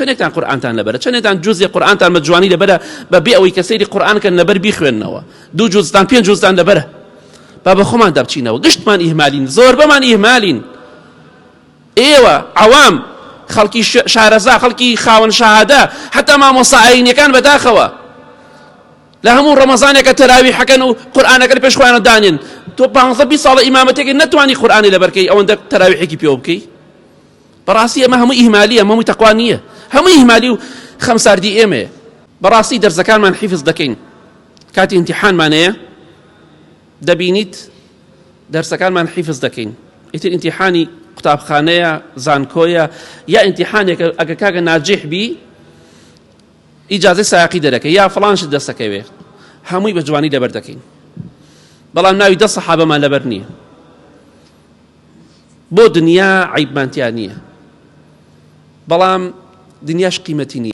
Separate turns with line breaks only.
چەندێکتان قورئانتان لەبەرە، چەندێکتان جوزی قورئانتان بە جوانی لەبەرە بەبێ ئەوەی کە سەیری قورئانکەن لەبەر بیخوێننەوە، 2 جوزتان 5 جوزتان لەبەرە، با بە خۆمان دەبچینەوە. گشتمان ئیهمالین، زۆربەمان ئیهمالین. ئێوە عەوام، خەڵکی شارەزا، خەڵکی خاوەن شاهادە، حتا مامۆستا ئاینیەکان بەداخەوە لە هەموو ڕەمەزانێکە تەراویحەکەن و قورئانەکە لە پێش خۆیانە دانێن. تۆ 15-20 ساڵە ئیمامەتێکی نەتوانی قورئانی لەبەرکەی ئەوەندە تەراویحێکی پێوە بکەی. بەڕاستی ئەمە هەموو ئیهمالیە، هەمووی تەقوا نییە، هەمووی ئیهمالی و خەمساردی ئێمەیە. بەڕاستی دەرزەکانمان حیفز دەکەین، کاتی ئیمتیحانمانەیە دەبینیت دەرسەکانمان حیفز دەکەین، ئیتر ئیمتیحانی قوتابخانەیە، زانکۆیە، یا ئیمتیحانێک ئەگە کاگە ناجح بی ئیجازەی سایقی دەرەکە یا فڵانشت دەستەکەوێ، هەمووی بە جوانی لەبەر دەکەین. بەڵام ناوی 10 سەحابەمان لەبەر نییە. بۆ دنیا عیبمانتیان نییە، بەڵام دنیاش قیمەتی نییە.